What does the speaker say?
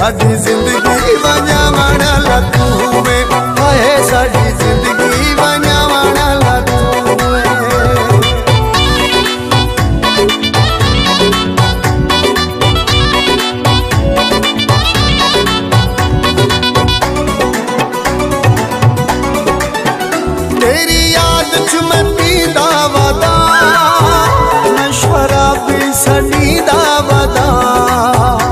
साडी जिंदगी वंजावण ला तू वे, हाय साडी जिंदगी वंजावण ला तू वे। तेरी याद च मैं पींदा वदा, मैं शराबी सड़ी दा वदा।